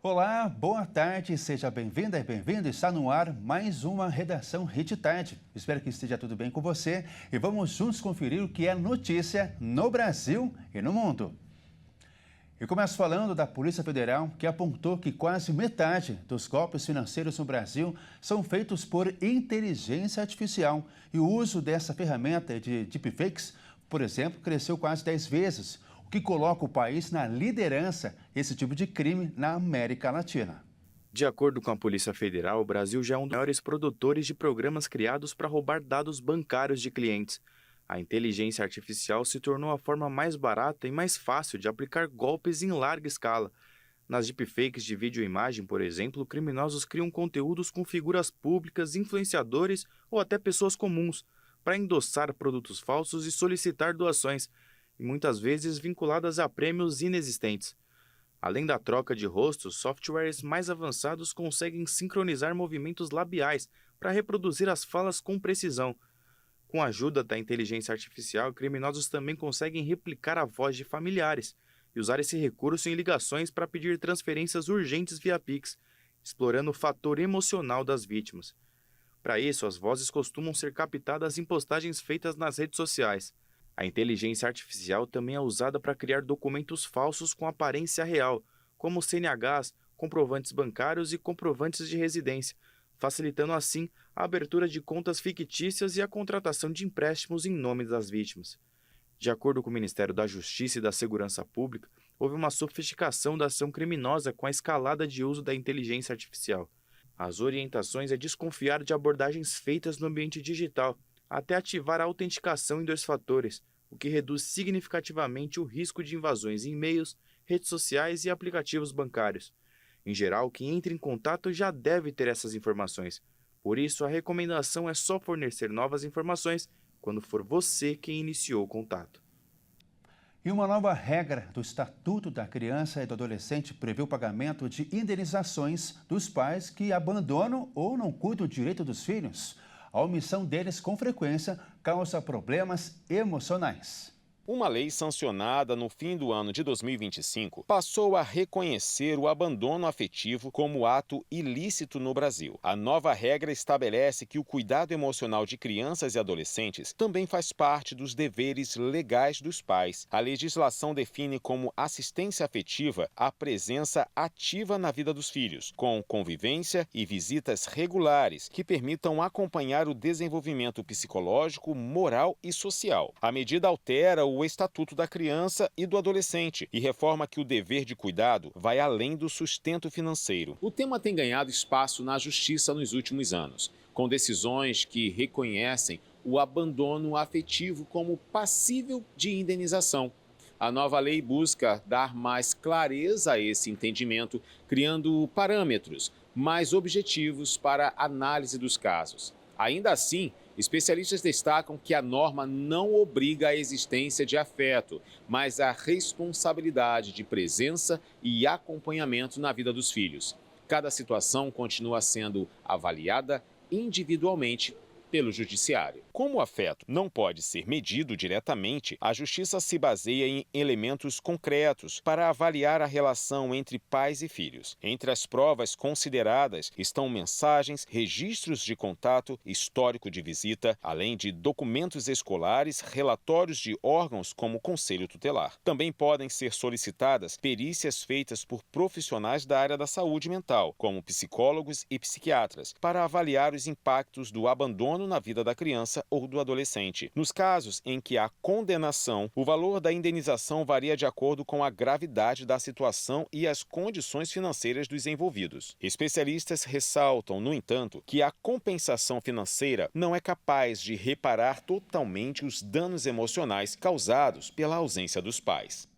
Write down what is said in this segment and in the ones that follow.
Olá, boa tarde, seja bem-vinda e bem-vindo. Está no ar mais uma redação Hit Tarde. Espero que esteja tudo bem com você e vamos juntos conferir o que é notícia no Brasil e no mundo. Eu começo falando da Polícia Federal, que apontou que quase metade dos golpes financeiros no Brasil são feitos por inteligência artificial. E o uso dessa ferramenta de deepfakes, por exemplo, cresceu quase 10 vezes, o que coloca o país na liderança desse tipo de crime na América Latina. De acordo com a Polícia Federal, o Brasil já é um dos maiores produtores de programas criados para roubar dados bancários de clientes. A inteligência artificial se tornou a forma mais barata e mais fácil de aplicar golpes em larga escala. Nas deepfakes de vídeo e imagem, por exemplo, criminosos criam conteúdos com figuras públicas, influenciadores ou até pessoas comuns, para endossar produtos falsos e solicitar doações, e muitas vezes vinculadas a prêmios inexistentes. Além da troca de rostos, softwares mais avançados conseguem sincronizar movimentos labiais para reproduzir as falas com precisão. Com a ajuda da inteligência artificial, criminosos também conseguem replicar a voz de familiares e usar esse recurso em ligações para pedir transferências urgentes via Pix, explorando o fator emocional das vítimas. Para isso, as vozes costumam ser captadas em postagens feitas nas redes sociais. A inteligência artificial também é usada para criar documentos falsos com aparência real, como CNHs, comprovantes bancários e comprovantes de residência, facilitando assim a abertura de contas fictícias e a contratação de empréstimos em nome das vítimas. De acordo com o Ministério da Justiça e da Segurança Pública, houve uma sofisticação da ação criminosa com a escalada de uso da inteligência artificial. As orientações é desconfiar de abordagens feitas no ambiente digital, até ativar a autenticação em 2 fatores, o que reduz significativamente o risco de invasões em e-mails, redes sociais e aplicativos bancários. Em geral, quem entra em contato já deve ter essas informações. Por isso, a recomendação é só fornecer novas informações quando for você quem iniciou o contato. E uma nova regra do Estatuto da Criança e do Adolescente prevê o pagamento de indenizações dos pais que abandonam ou não cuidam do direito dos filhos. A omissão deles, com frequência, causa problemas emocionais. Uma lei sancionada no fim do ano de 2025 passou a reconhecer o abandono afetivo como ato ilícito no Brasil. A nova regra estabelece que o cuidado emocional de crianças e adolescentes também faz parte dos deveres legais dos pais. A legislação define como assistência afetiva a presença ativa na vida dos filhos, com convivência e visitas regulares que permitam acompanhar o desenvolvimento psicológico, moral e social. A medida altera o Estatuto da Criança e do Adolescente e reforma que o dever de cuidado vai além do sustento financeiro. O tema tem ganhado espaço na Justiça nos últimos anos, com decisões que reconhecem o abandono afetivo como passível de indenização. A nova lei busca dar mais clareza a esse entendimento, criando parâmetros mais objetivos para a análise dos casos. Ainda assim, especialistas destacam que a norma não obriga a existência de afeto, mas a responsabilidade de presença e acompanhamento na vida dos filhos. Cada situação continua sendo avaliada individualmente pelo Judiciário. Como o afeto não pode ser medido diretamente, a Justiça se baseia em elementos concretos para avaliar a relação entre pais e filhos. Entre as provas consideradas estão mensagens, registros de contato, histórico de visita, além de documentos escolares, relatórios de órgãos como Conselho Tutelar. Também podem ser solicitadas perícias feitas por profissionais da área da saúde mental, como psicólogos e psiquiatras, para avaliar os impactos do abandono na vida da criança ou do adolescente. Nos casos em que há condenação, o valor da indenização varia de acordo com a gravidade da situação e as condições financeiras dos envolvidos. Especialistas ressaltam, no entanto, que a compensação financeira não é capaz de reparar totalmente os danos emocionais causados pela ausência dos pais.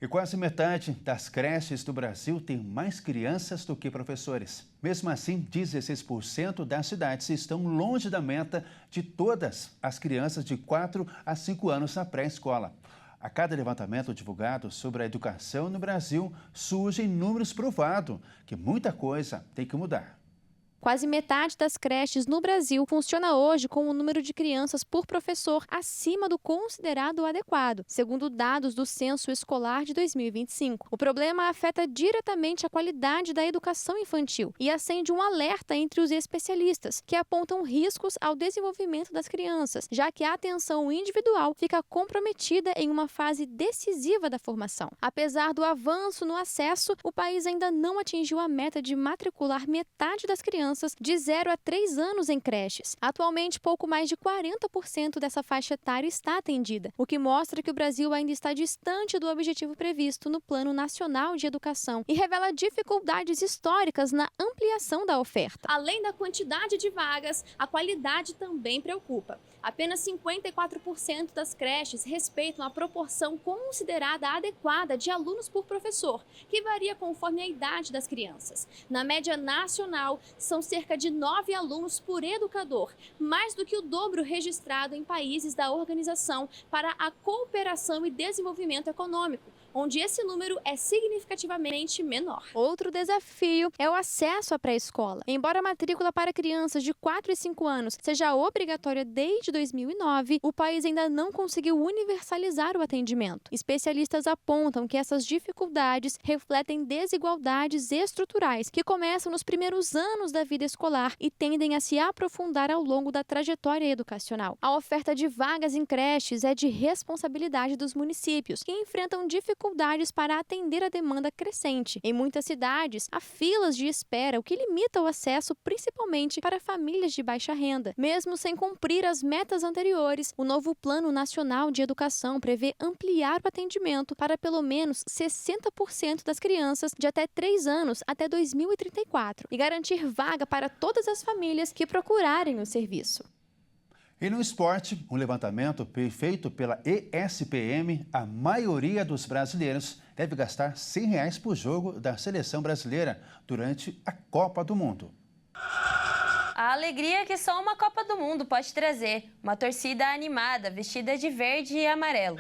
E quase metade das creches do Brasil tem mais crianças do que professores. Mesmo assim, 16% das cidades estão longe da meta de todas as crianças de 4 a 5 anos na pré-escola. A cada levantamento divulgado sobre a educação no Brasil, surgem números provando que muita coisa tem que mudar. Quase metade das creches no Brasil funciona hoje com um número de crianças por professor acima do considerado adequado, segundo dados do Censo Escolar de 2025. O problema afeta diretamente a qualidade da educação infantil e acende um alerta entre os especialistas, que apontam riscos ao desenvolvimento das crianças, já que a atenção individual fica comprometida em uma fase decisiva da formação. Apesar do avanço no acesso, o país ainda não atingiu a meta de matricular metade das crianças de 0 a 3 anos em creches. Atualmente, pouco mais de 40% dessa faixa etária está atendida, o que mostra que o Brasil ainda está distante do objetivo previsto no Plano Nacional de Educação e revela dificuldades históricas na ampliação da oferta. Além da quantidade de vagas, a qualidade também preocupa. Apenas 54% das creches respeitam a proporção considerada adequada de alunos por professor, que varia conforme a idade das crianças. Na média nacional, são cerca de 9 alunos por educador, mais do que o dobro registrado em países da Organização para a Cooperação e Desenvolvimento Econômico, onde esse número é significativamente menor. Outro desafio é o acesso à pré-escola. Embora a matrícula para crianças de 4 e 5 anos seja obrigatória desde 2009, o país ainda não conseguiu universalizar o atendimento. Especialistas apontam que essas dificuldades refletem desigualdades estruturais que começam nos primeiros anos da vida escolar e tendem a se aprofundar ao longo da trajetória educacional. A oferta de vagas em creches é de responsabilidade dos municípios, que enfrentam dificuldades para atender a demanda crescente. Em muitas cidades, há filas de espera, o que limita o acesso principalmente para famílias de baixa renda. Mesmo sem cumprir as metas anteriores, o novo Plano Nacional de Educação prevê ampliar o atendimento para pelo menos 60% das crianças de até 3 anos até 2034 e garantir vaga para todas as famílias que procurarem o serviço. E no esporte, um levantamento feito pela ESPM, a maioria dos brasileiros deve gastar R$100 por jogo da seleção brasileira durante a Copa do Mundo. A alegria que só uma Copa do Mundo pode trazer, uma torcida animada, vestida de verde e amarelo.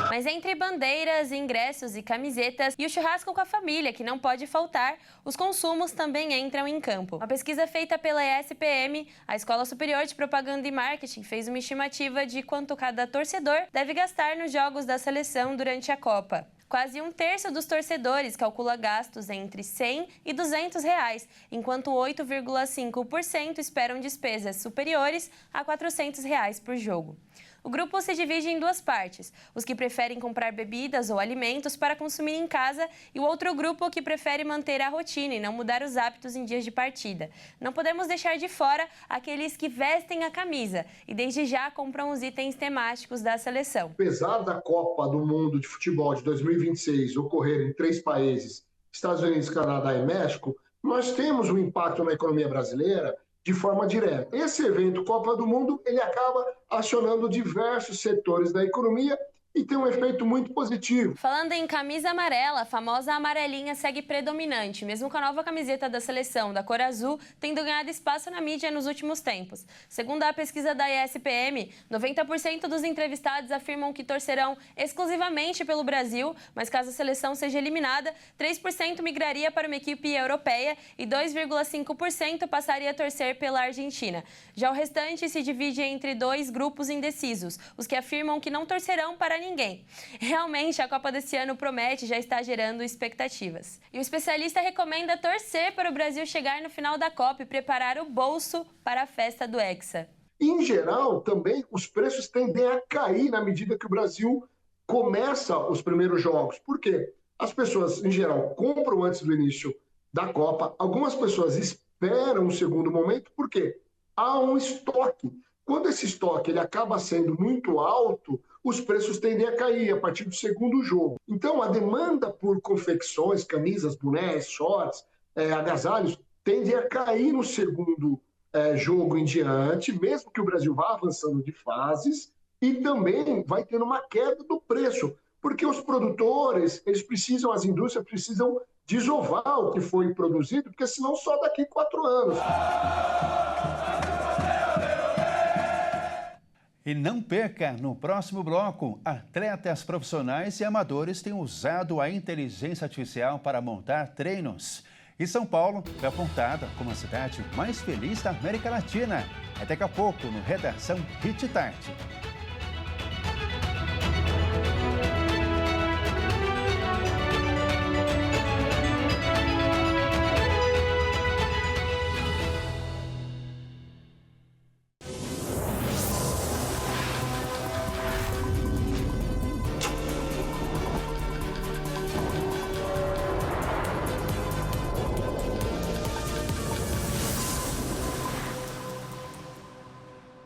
Mas entre bandeiras, ingressos e camisetas e o churrasco com a família, que não pode faltar, os consumos também entram em campo. Uma pesquisa feita pela ESPM, a Escola Superior de Propaganda e Marketing, fez uma estimativa de quanto cada torcedor deve gastar nos jogos da seleção durante a Copa. Quase um terço dos torcedores calcula gastos entre R$100 e R$200, enquanto 8,5% esperam despesas superiores a R$400 por jogo. O grupo se divide em duas partes, os que preferem comprar bebidas ou alimentos para consumir em casa e o outro grupo que prefere manter a rotina e não mudar os hábitos em dias de partida. Não podemos deixar de fora aqueles que vestem a camisa e desde já compram os itens temáticos da seleção. Apesar da Copa do Mundo de Futebol de 2026 ocorrer em 3 países, Estados Unidos, Canadá e México, nós temos um impacto na economia brasileira de forma direta. Esse evento, Copa do Mundo, ele acaba acionando diversos setores da economia e tem um efeito muito positivo. Falando em camisa amarela, a famosa amarelinha segue predominante, mesmo com a nova camiseta da seleção, da cor azul, tendo ganhado espaço na mídia nos últimos tempos. Segundo a pesquisa da ESPM, 90% dos entrevistados afirmam que torcerão exclusivamente pelo Brasil, mas caso a seleção seja eliminada, 3% migraria para uma equipe europeia e 2,5% passaria a torcer pela Argentina. Já o restante se divide entre 2 grupos indecisos, os que afirmam que não torcerão para ninguém. Realmente, a Copa desse ano promete e já está gerando expectativas. E o especialista recomenda torcer para o Brasil chegar no final da Copa e preparar o bolso para a festa do Hexa. Em geral, também, os preços tendem a cair na medida que o Brasil começa os primeiros jogos. Por quê? As pessoas, em geral, compram antes do início da Copa. Algumas pessoas esperam um segundo momento. Por quê? Há um estoque. Quando esse estoque ele acaba sendo muito alto, os preços tendem a cair a partir do segundo jogo. Então, a demanda por confecções, camisas, bonés, shorts, agasalhos, tende a cair no segundo jogo em diante, mesmo que o Brasil vá avançando de fases, e também vai tendo uma queda do preço, porque os produtores, as indústrias precisam desovar o que foi produzido, porque senão só daqui 4 anos. E não perca, no próximo bloco, atletas profissionais e amadores têm usado a inteligência artificial para montar treinos. E São Paulo foi apontada como a cidade mais feliz da América Latina. É daqui a pouco no Redação Hit Tarde.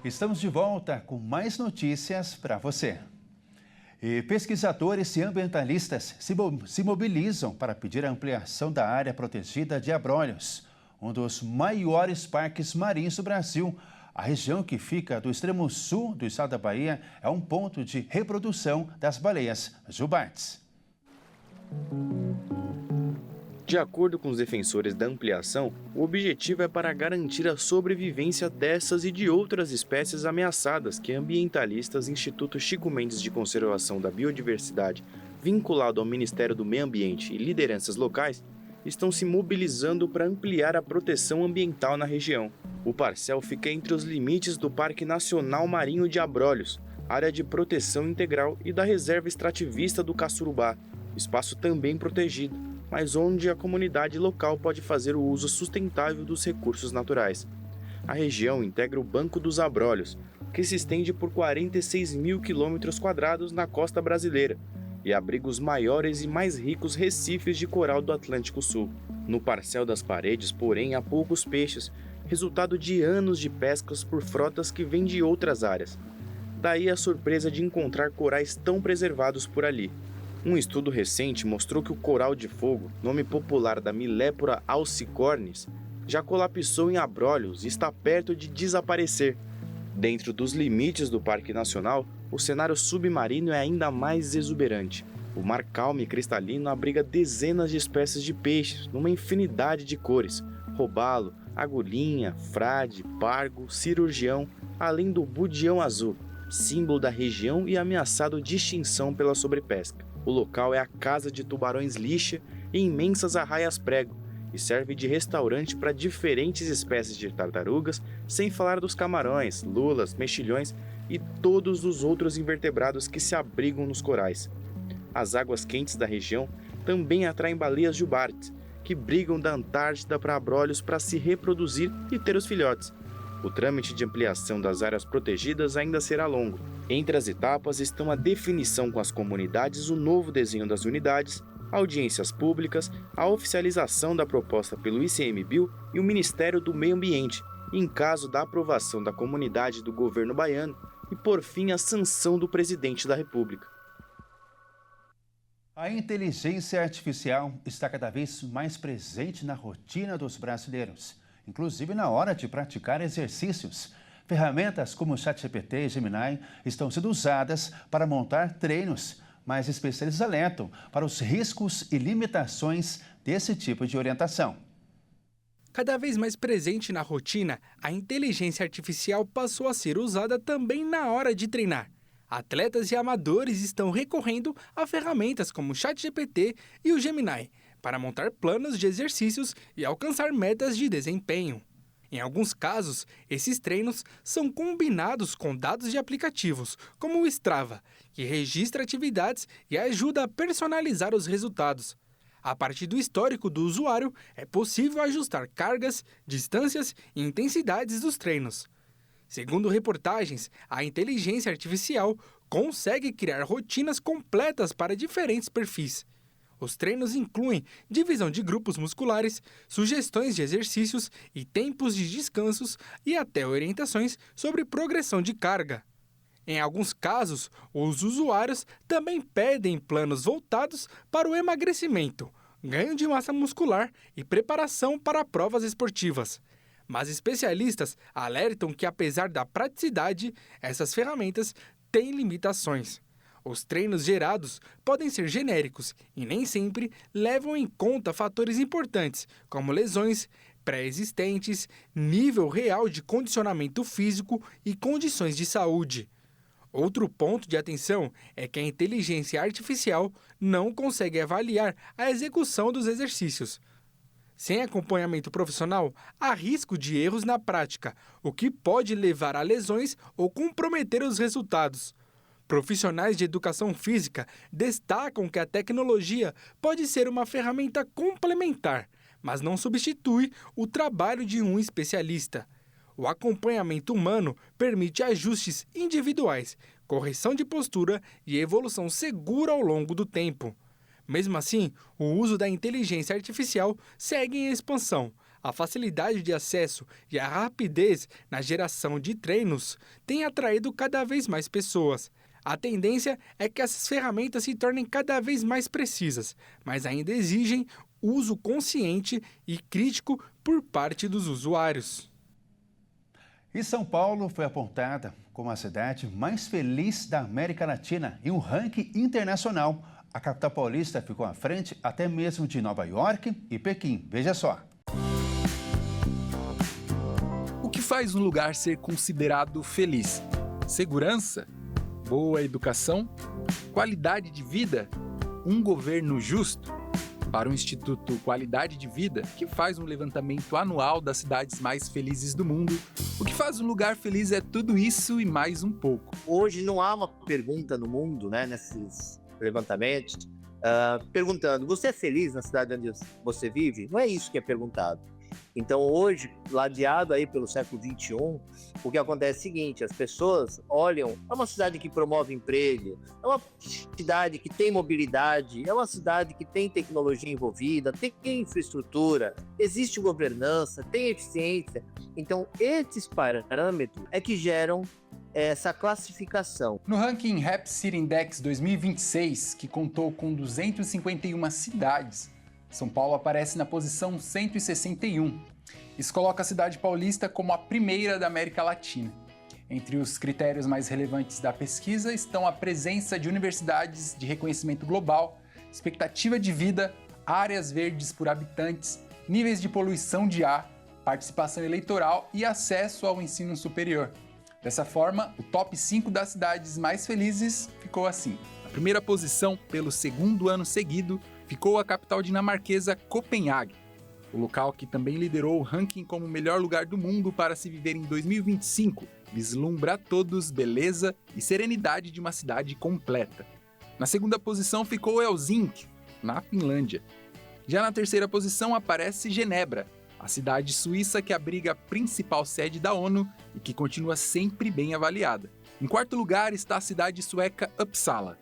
Estamos de volta com mais notícias para você. E pesquisadores e ambientalistas se mobilizam para pedir a ampliação da área protegida de Abrolhos, um dos maiores parques marinhos do Brasil. A região que fica do extremo sul do estado da Bahia é um ponto de reprodução das baleias jubartes. De acordo com os defensores da ampliação, o objetivo é para garantir a sobrevivência dessas e de outras espécies ameaçadas que ambientalistas Instituto Chico Mendes de Conservação da Biodiversidade, vinculado ao Ministério do Meio Ambiente e lideranças locais, estão se mobilizando para ampliar a proteção ambiental na região. O parcel fica entre os limites do Parque Nacional Marinho de Abrolhos, área de proteção integral, e da Reserva Extrativista do Caçurubá, espaço também protegido, mas onde a comunidade local pode fazer o uso sustentável dos recursos naturais. A região integra o Banco dos Abrolhos, que se estende por 46 mil quilômetros quadrados na costa brasileira e abriga os maiores e mais ricos recifes de coral do Atlântico Sul. No parcel das paredes, porém, há poucos peixes, resultado de anos de pescas por frotas que vêm de outras áreas. Daí a surpresa de encontrar corais tão preservados por ali. Um estudo recente mostrou que o coral de fogo, nome popular da Millepora alcicornis, já colapsou em Abrolhos e está perto de desaparecer. Dentro dos limites do Parque Nacional, o cenário submarino é ainda mais exuberante. O mar calmo e cristalino abriga dezenas de espécies de peixes, numa infinidade de cores: robalo, agulhinha, frade, pargo, cirurgião, além do budião azul, símbolo da região e ameaçado de extinção pela sobrepesca. O local é a casa de tubarões lixa e imensas arraias-prego e serve de restaurante para diferentes espécies de tartarugas, sem falar dos camarões, lulas, mexilhões e todos os outros invertebrados que se abrigam nos corais. As águas quentes da região também atraem baleias jubartes, que brigam da Antártida para Abrolhos para se reproduzir e ter os filhotes. O trâmite de ampliação das áreas protegidas ainda será longo. Entre as etapas estão a definição com as comunidades, o novo desenho das unidades, audiências públicas, a oficialização da proposta pelo ICMBio e o Ministério do Meio Ambiente, em caso da aprovação da comunidade do governo baiano, e, por fim, a sanção do presidente da República. A inteligência artificial está cada vez mais presente na rotina dos brasileiros, inclusive na hora de praticar exercícios. Ferramentas como o ChatGPT e Gemini estão sendo usadas para montar treinos, mas especialistas alertam para os riscos e limitações desse tipo de orientação. Cada vez mais presente na rotina, a inteligência artificial passou a ser usada também na hora de treinar. Atletas e amadores estão recorrendo a ferramentas como o ChatGPT e o Gemini para montar planos de exercícios e alcançar metas de desempenho. Em alguns casos, esses treinos são combinados com dados de aplicativos, como o Strava, que registra atividades e ajuda a personalizar os resultados. A partir do histórico do usuário, é possível ajustar cargas, distâncias e intensidades dos treinos. Segundo reportagens, a inteligência artificial consegue criar rotinas completas para diferentes perfis. Os treinos incluem divisão de grupos musculares, sugestões de exercícios e tempos de descansos e até orientações sobre progressão de carga. Em alguns casos, os usuários também pedem planos voltados para o emagrecimento, ganho de massa muscular e preparação para provas esportivas. Mas especialistas alertam que, apesar da praticidade, essas ferramentas têm limitações. Os treinos gerados podem ser genéricos e nem sempre levam em conta fatores importantes, como lesões pré-existentes, nível real de condicionamento físico e condições de saúde. Outro ponto de atenção é que a inteligência artificial não consegue avaliar a execução dos exercícios. Sem acompanhamento profissional, há risco de erros na prática, o que pode levar a lesões ou comprometer os resultados. Profissionais de educação física destacam que a tecnologia pode ser uma ferramenta complementar, mas não substitui o trabalho de um especialista. O acompanhamento humano permite ajustes individuais, correção de postura e evolução segura ao longo do tempo. Mesmo assim, o uso da inteligência artificial segue em expansão. A facilidade de acesso e a rapidez na geração de treinos têm atraído cada vez mais pessoas. A tendência é que essas ferramentas se tornem cada vez mais precisas, mas ainda exigem uso consciente e crítico por parte dos usuários. E São Paulo foi apontada como a cidade mais feliz da América Latina em um ranking internacional. A capital paulista ficou à frente até mesmo de Nova York e Pequim. Veja só. O que faz um lugar ser considerado feliz? Segurança? Boa educação? Qualidade de vida? Um governo justo? Para o Instituto Qualidade de Vida, que faz um levantamento anual das cidades mais felizes do mundo, o que faz um lugar feliz é tudo isso e mais um pouco. Hoje não há uma pergunta no mundo, né, nesses levantamentos, perguntando, você é feliz na cidade onde você vive? Não é isso que é perguntado. Então hoje, ladeado aí pelo século XXI, o que acontece é o seguinte, as pessoas olham, é uma cidade que promove emprego, é uma cidade que tem mobilidade, é uma cidade que tem tecnologia envolvida, tem infraestrutura, existe governança, tem eficiência. Então esses parâmetros é que geram essa classificação. No ranking Happy City Index 2026, que contou com 251 cidades, São Paulo aparece na posição 161. Isso coloca a cidade paulista como a primeira da América Latina. Entre os critérios mais relevantes da pesquisa estão a presença de universidades de reconhecimento global, expectativa de vida, áreas verdes por habitantes, níveis de poluição de ar, participação eleitoral e acesso ao ensino superior. Dessa forma, o top 5 das cidades mais felizes ficou assim. Na primeira posição, pelo segundo ano seguido, ficou a capital dinamarquesa Copenhague. O local que também liderou o ranking como o melhor lugar do mundo para se viver em 2025, vislumbra a todos beleza e serenidade de uma cidade completa. Na segunda posição ficou Helsinki, na Finlândia. Já na terceira posição aparece Genebra, a cidade suíça que abriga a principal sede da ONU e que continua sempre bem avaliada. Em quarto lugar está a cidade sueca Uppsala,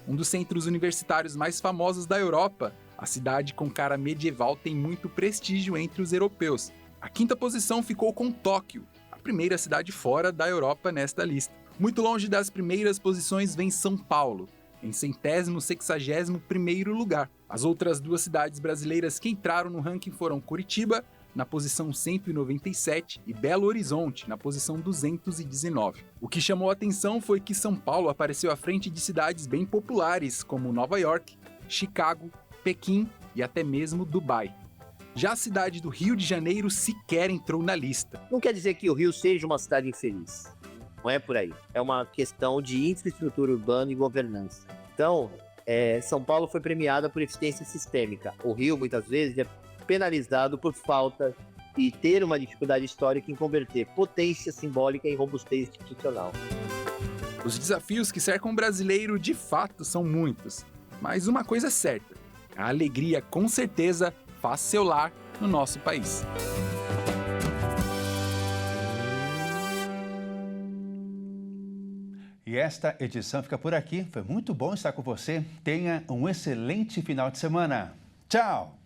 um dos centros universitários mais famosos da Europa. A cidade com cara medieval tem muito prestígio entre os europeus. A quinta posição ficou com Tóquio, a primeira cidade fora da Europa nesta lista. Muito longe das primeiras posições vem São Paulo, em 161º lugar. As outras duas cidades brasileiras que entraram no ranking foram Curitiba, na posição 197, e Belo Horizonte, na posição 219. O que chamou a atenção foi que São Paulo apareceu à frente de cidades bem populares, como Nova York, Chicago, Pequim e até mesmo Dubai. Já a cidade do Rio de Janeiro sequer entrou na lista. Não quer dizer que o Rio seja uma cidade infeliz. Não é por aí. É uma questão de infraestrutura urbana e governança. Então, São Paulo foi premiada por eficiência sistêmica. O Rio, muitas vezes, é penalizado por falta de ter uma dificuldade histórica em converter potência simbólica em robustez institucional. Os desafios que cercam o brasileiro, de fato, são muitos. Mas uma coisa é certa, a alegria, com certeza, faz seu lar no nosso país. E esta edição fica por aqui. Foi muito bom estar com você. Tenha um excelente final de semana. Tchau!